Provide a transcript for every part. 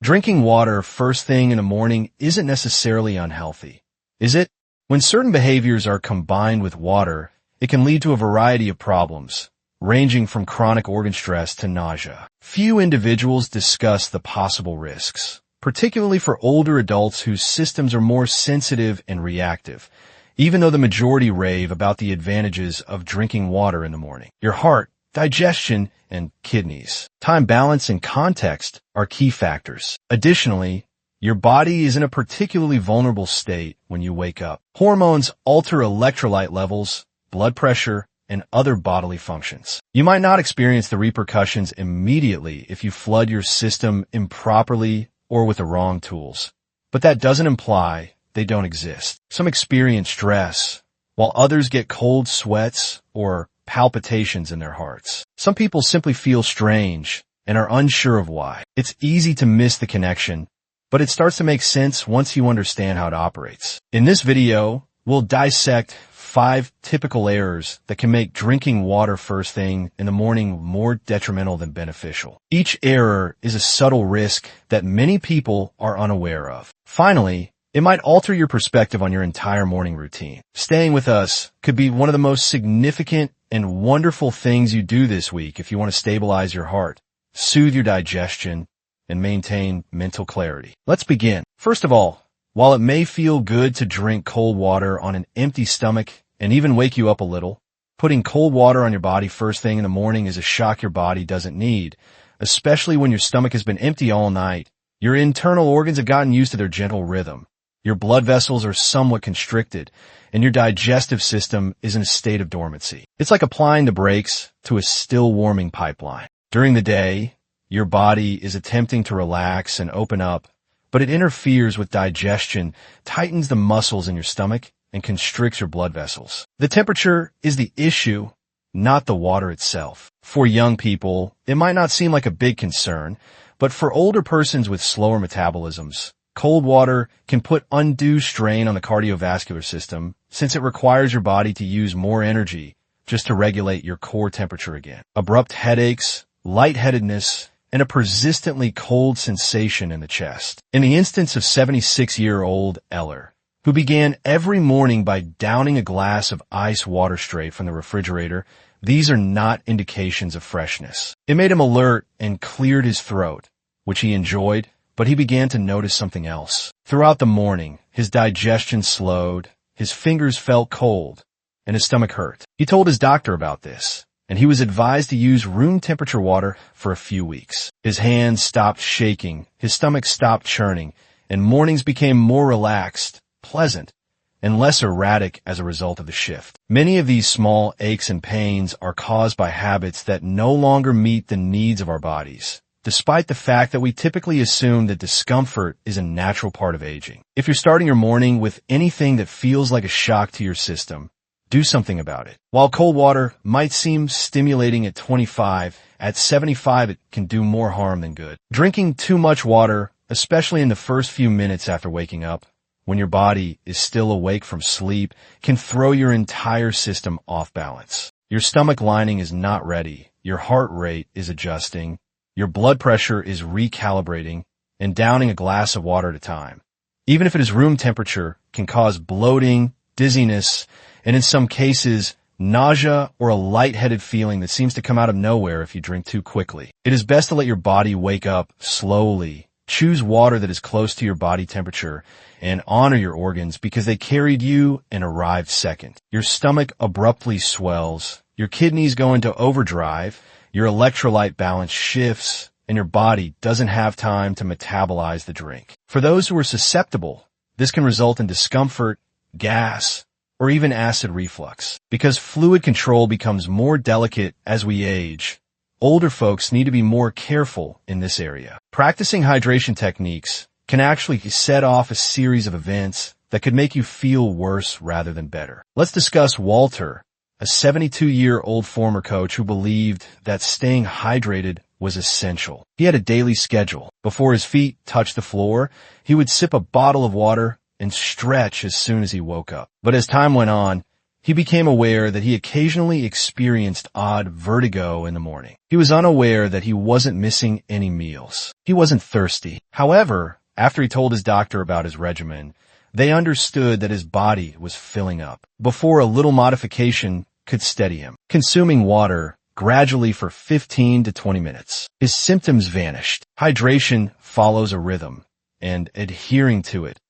Drinking water first thing in the morning isn't necessarily unhealthy, is it? When certain behaviors are combined with water, it can lead to a variety of problems, ranging from chronic organ stress to nausea. Few individuals discuss the possible risks, particularly for older adults whose systems are more sensitive and reactive, even though the majority rave about the advantages of drinking water in the morning. Your heart, digestion, and kidneys. Time balance and context are key factors. Additionally, your body is in a particularly vulnerable state when you wake up. Hormones alter electrolyte levels, blood pressure, and other bodily functions. You might not experience the repercussions immediately if you flood your system improperly or with the wrong tools, but that doesn't imply they don't exist. Some experience stress, while others get cold sweats or palpitations in their hearts. Some people simply feel strange and are unsure of why. It's easy to miss the connection, but it starts to make sense once you understand how it operates. In this video, we'll dissect 5 typical errors that can make drinking water first thing in the morning more detrimental than beneficial. Each error is a subtle risk that many people are unaware of. Finally, it might alter your perspective on your entire morning routine. Staying with us could be one of the most significant and wonderful things you do this week if you want to stabilize your heart, soothe your digestion, and maintain mental clarity. Let's begin. First of all, while it may feel good to drink cold water on an empty stomach and even wake you up a little, putting cold water on your body first thing in the morning is a shock your body doesn't need, especially when your stomach has been empty all night. Your internal organs have gotten used to their gentle rhythm. Your blood vessels are somewhat constricted, and your digestive system is in a state of dormancy. It's like applying the brakes to a still warming pipeline. During the day, your body is attempting to relax and open up, but it interferes with digestion, tightens the muscles in your stomach, and constricts your blood vessels. The temperature is the issue, not the water itself. For young people, it might not seem like a big concern, but for older persons with slower metabolisms, cold water can put undue strain on the cardiovascular system since it requires your body to use more energy just to regulate your core temperature again. Abrupt headaches, lightheadedness, and a persistently cold sensation in the chest. In the instance of 76-year-old Eller, who began every morning by downing a glass of ice water straight from the refrigerator, these are not indications of freshness. It made him alert and cleared his throat, which he enjoyed, but he began to notice something else. Throughout the morning, his digestion slowed, his fingers felt cold, and his stomach hurt. He told his doctor about this, and he was advised to use room temperature water for a few weeks. His hands stopped shaking, his stomach stopped churning, and mornings became more relaxed, pleasant, and less erratic as a result of the shift. Many of these small aches and pains are caused by habits that no longer meet the needs of our bodies, despite the fact that we typically assume that discomfort is a natural part of aging. If you're starting your morning with anything that feels like a shock to your system, do something about it. While cold water might seem stimulating at 25, at 75 it can do more harm than good. Drinking too much water, especially in the first few minutes after waking up, when your body is still awake from sleep, can throw your entire system off balance. Your stomach lining is not ready, your heart rate is adjusting, your blood pressure is recalibrating, and downing a glass of water at a time, even if it is room temperature, can cause bloating, dizziness, and in some cases, nausea or a lightheaded feeling that seems to come out of nowhere if you drink too quickly. It is best to let your body wake up slowly. Choose water that is close to your body temperature and honor your organs because they carried you and arrived second. Your stomach abruptly swells, your kidneys go into overdrive, your electrolyte balance shifts, and your body doesn't have time to metabolize the drink. For those who are susceptible, this can result in discomfort, gas, or even acid reflux. Because fluid control becomes more delicate as we age, older folks need to be more careful in this area. Practicing hydration techniques can actually set off a series of events that could make you feel worse rather than better. Let's discuss Walter, a 72-year-old former coach who believed that staying hydrated was essential. He had a daily schedule. Before his feet touched the floor, he would sip a bottle of water and stretch as soon as he woke up. But as time went on, he became aware that he occasionally experienced odd vertigo in the morning. He was unaware that he wasn't missing any meals. He wasn't thirsty. However, after he told his doctor about his regimen, they understood that his body was filling up before a little modification could steady him. Consuming water gradually for 15 to 20 minutes. His symptoms vanished. Hydration follows a rhythm, and adhering to it,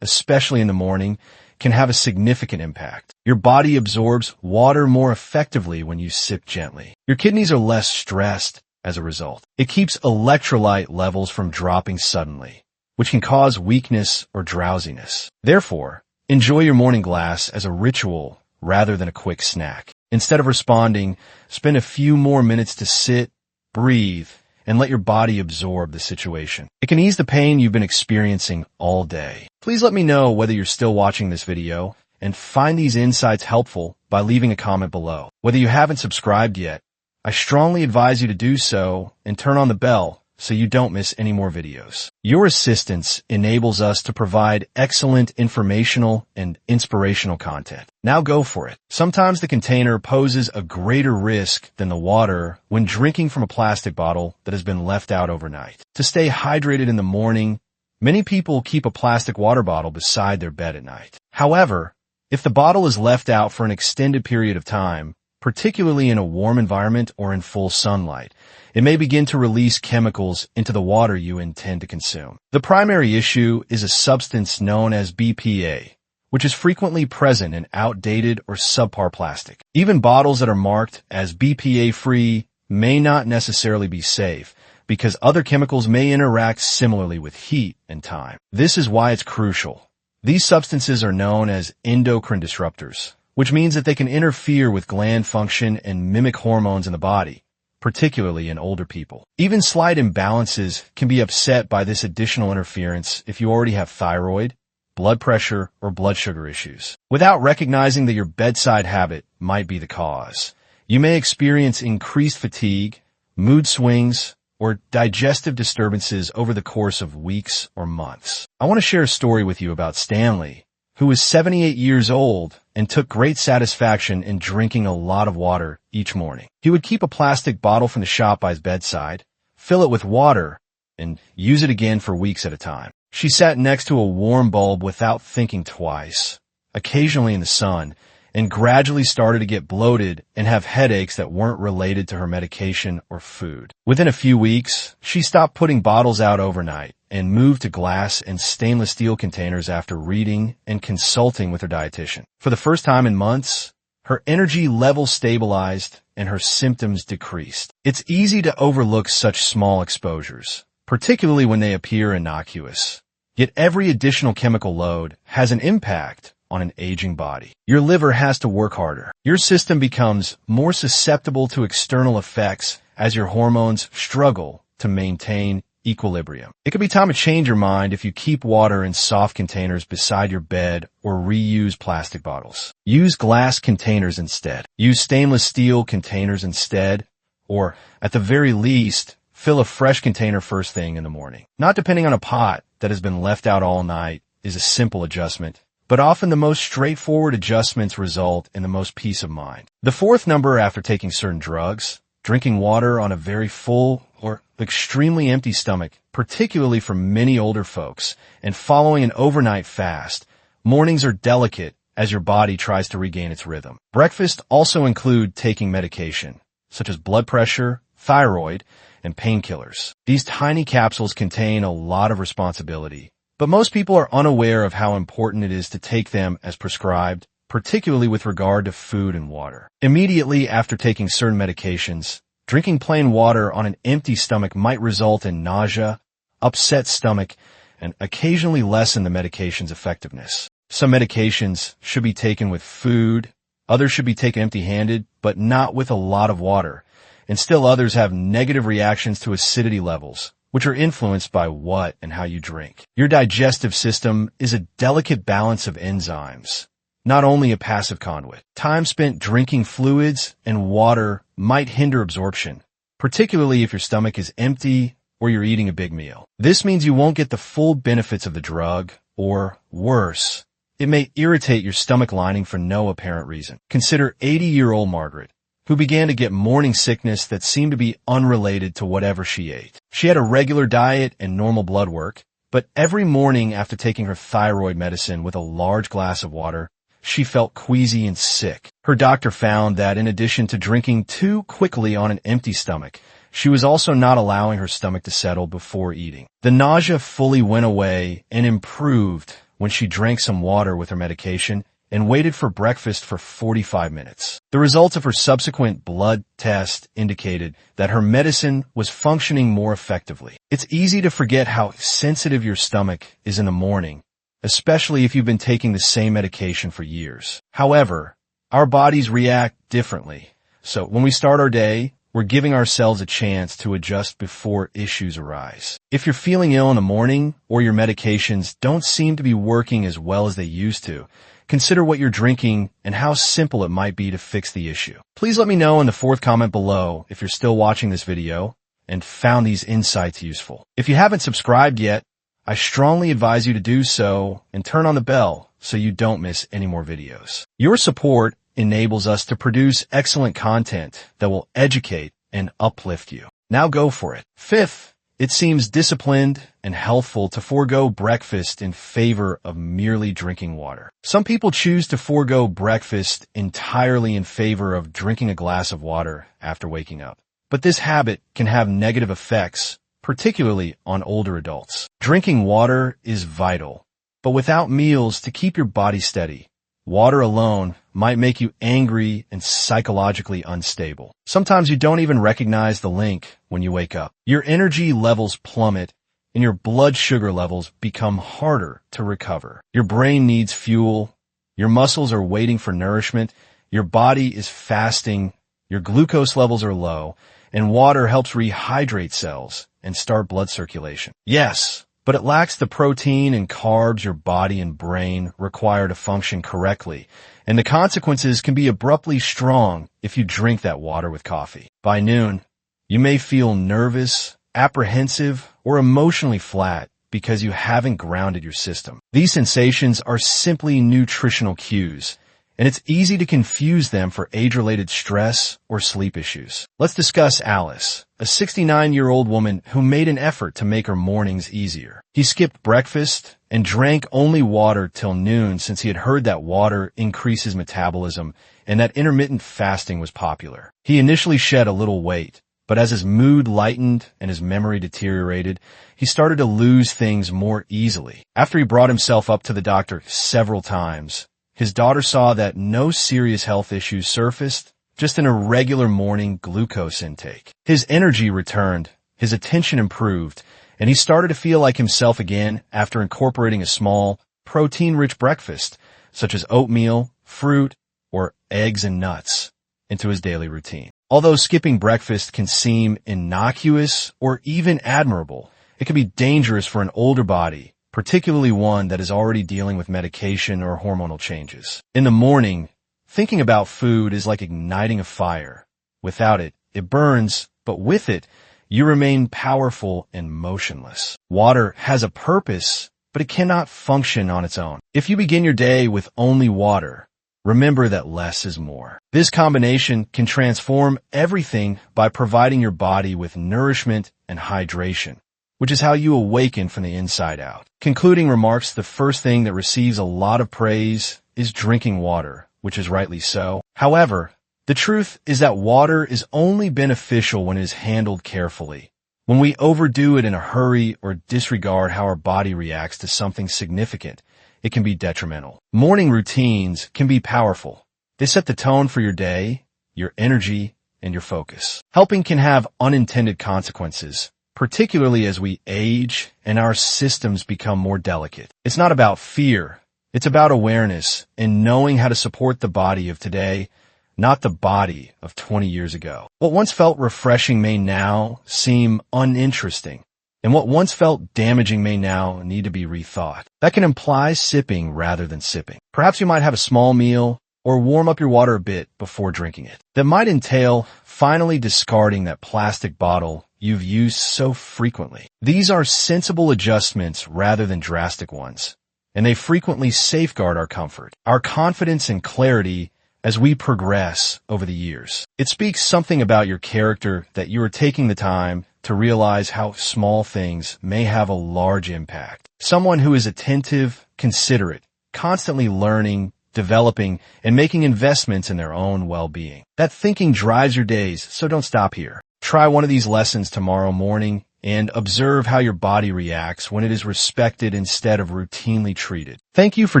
especially in the morning, can have a significant impact. Your body absorbs water more effectively when you sip gently. Your kidneys are less stressed as a result. It keeps electrolyte levels from dropping suddenly, which can cause weakness or drowsiness. Therefore, enjoy your morning glass as a ritual rather than a quick snack. Instead of responding, spend a few more minutes to sit, breathe, and let your body absorb the situation. It can ease the pain you've been experiencing all day. Please let me know whether you're still watching this video and find these insights helpful by leaving a comment below. Whether you haven't subscribed yet, I strongly advise you to do so and turn on the bell so you don't miss any more videos. Your assistance enables us to provide excellent informational and inspirational content. Now go for it. Sometimes the container poses a greater risk than the water when drinking from a plastic bottle that has been left out overnight. To stay hydrated in the morning, many people keep a plastic water bottle beside their bed at night. However, if the bottle is left out for an extended period of time, particularly in a warm environment or in full sunlight, it may begin to release chemicals into the water you intend to consume. The primary issue is a substance known as BPA, which is frequently present in outdated or subpar plastic. Even bottles that are marked as BPA-free may not necessarily be safe because other chemicals may interact similarly with heat and time. This is why it's crucial. These substances are known as endocrine disruptors, which means that they can interfere with gland function and mimic hormones in the body, particularly in older people. Even slight imbalances can be upset by this additional interference if you already have thyroid, blood pressure, or blood sugar issues. Without recognizing that your bedside habit might be the cause, you may experience increased fatigue, mood swings, or digestive disturbances over the course of weeks or months. I want to share a story with you about Stanley, who was 78 years old and took great satisfaction in drinking a lot of water each morning. He would keep a plastic bottle from the shop by his bedside, fill it with water, and use it again for weeks at a time. She sat next to a warm bulb without thinking twice, occasionally in the sun, and gradually started to get bloated and have headaches that weren't related to her medication or food. Within a few weeks, she stopped putting bottles out overnight and moved to glass and stainless steel containers after reading and consulting with her dietitian. For the first time in months, her energy level stabilized and her symptoms decreased. It's easy to overlook such small exposures, particularly when they appear innocuous. Yet every additional chemical load has an impact on an aging body. Your liver has to work harder. Your system becomes more susceptible to external effects as your hormones struggle to maintain equilibrium. It could be time to change your mind if you keep water in soft containers beside your bed or reuse plastic bottles. Use glass containers instead. Use stainless steel containers instead, or at the very least, fill a fresh container first thing in the morning. Not depending on a pot that has been left out all night is a simple adjustment, but often the most straightforward adjustments result in the most peace of mind. The fourth number after taking certain drugs, drinking water on a very full or extremely empty stomach, particularly for many older folks, and following an overnight fast. Mornings are delicate as your body tries to regain its rhythm. Breakfast also include taking medication, such as blood pressure, thyroid, and painkillers. These tiny capsules contain a lot of responsibility, but most people are unaware of how important it is to take them as prescribed, particularly with regard to food and water. Immediately after taking certain medications, drinking plain water on an empty stomach might result in nausea, upset stomach, and occasionally lessen the medication's effectiveness. Some medications should be taken with food, others should be taken empty-handed, but not with a lot of water, and still others have negative reactions to acidity levels, which are influenced by what and how you drink. Your digestive system is a delicate balance of enzymes, not only a passive conduit. Time spent drinking fluids and water might hinder absorption, particularly if your stomach is empty or you're eating a big meal. This means you won't get the full benefits of the drug, or worse, It may irritate your stomach lining for no apparent reason. Consider 80-year-old Margaret, who began to get morning sickness that seemed to be unrelated to whatever she ate. She had a regular diet and normal blood work, but every morning after taking her thyroid medicine with a large glass of water, she felt queasy and sick. Her doctor found that in addition to drinking too quickly on an empty stomach, she was also not allowing her stomach to settle before eating. The nausea fully went away and improved when she drank some water with her medication and waited for breakfast for 45 minutes. The results of her subsequent blood test indicated that her medicine was functioning more effectively. It's easy to forget how sensitive your stomach is in the morning, especially if you've been taking the same medication for years. However, our bodies react differently. So when we start our day, we're giving ourselves a chance to adjust before issues arise. If you're feeling ill in the morning or your medications don't seem to be working as well as they used to, consider what you're drinking and how simple it might be to fix the issue. Please let me know in the fourth comment below if you're still watching this video and found these insights useful. If you haven't subscribed yet, I strongly advise you to do so and turn on the bell so you don't miss any more videos. Your support enables us to produce excellent content that will educate and uplift you. Now go for it. Fifth, it seems disciplined and healthful to forego breakfast in favor of merely drinking water. Some people choose to forego breakfast entirely in favor of drinking a glass of water after waking up. But this habit can have negative effects, particularly on older adults. Drinking water is vital, but without meals to keep your body steady, water alone might make you angry and psychologically unstable. Sometimes you don't even recognize the link when you wake up. Your energy levels plummet and your blood sugar levels become harder to recover. Your brain needs fuel. Your muscles are waiting for nourishment. Your body is fasting. Your glucose levels are low, and water helps rehydrate cells and start blood circulation. Yes, but it lacks the protein and carbs your body and brain require to function correctly, and the consequences can be abruptly strong if you drink that water with coffee. By noon, you may feel nervous, apprehensive, or emotionally flat because you haven't grounded your system. These sensations are simply nutritional cues, and it's easy to confuse them for age-related stress or sleep issues. Let's discuss Alice, a 69-year-old woman who made an effort to make her mornings easier. He skipped breakfast and drank only water till noon since he had heard that water increases metabolism and that intermittent fasting was popular. He initially shed a little weight, but as his mood lightened and his memory deteriorated, he started to lose things more easily. After he brought himself up to the doctor several times, his daughter saw that no serious health issues surfaced, just an irregular morning glucose intake. His energy returned, his attention improved, and he started to feel like himself again after incorporating a small, protein-rich breakfast, such as oatmeal, fruit, or eggs and nuts, into his daily routine. Although skipping breakfast can seem innocuous or even admirable, it can be dangerous for an older body, particularly one that is already dealing with medication or hormonal changes. In the morning, thinking about food is like igniting a fire. Without it, it burns, but with it, you remain powerful and motionless. Water has a purpose, but it cannot function on its own. If you begin your day with only water, remember that less is more. This combination can transform everything by providing your body with nourishment and hydration, which is how you awaken from the inside out. Concluding remarks, the first thing that receives a lot of praise is drinking water, which is rightly so. However, the truth is that water is only beneficial when it is handled carefully. When we overdo it in a hurry or disregard how our body reacts to something significant, it can be detrimental. Morning routines can be powerful. They set the tone for your day, your energy, and your focus. Helping can have unintended consequences, particularly as we age and our systems become more delicate. It's not about fear. It's about awareness and knowing how to support the body of today, not the body of 20 years ago. What once felt refreshing may now seem uninteresting, and what once felt damaging may now need to be rethought. That can imply sipping rather than sipping. Perhaps you might have a small meal or warm up your water a bit before drinking it. That might entail finally discarding that plastic bottle you've used so frequently. These are sensible adjustments rather than drastic ones, and they frequently safeguard our comfort, our confidence, and clarity as we progress over the years. It speaks something about your character that you are taking the time to realize how small things may have a large impact. Someone who is attentive, considerate, constantly learning, developing, and making investments in their own well-being. That thinking drives your days, so don't stop here. Try one of these lessons tomorrow morning and observe how your body reacts when it is respected instead of routinely treated. Thank you for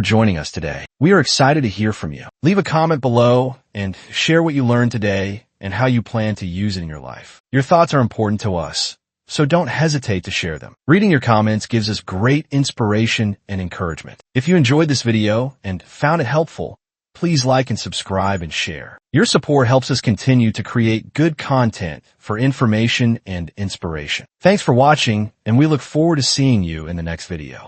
joining us today. We are excited to hear from you. Leave a comment below and share what you learned today and how you plan to use it in your life. Your thoughts are important to us, so don't hesitate to share them. Reading your comments gives us great inspiration and encouragement. If you enjoyed this video and found it helpful, please like and subscribe and share. Your support helps us continue to create good content for information and inspiration. Thanks for watching, and we look forward to seeing you in the next video.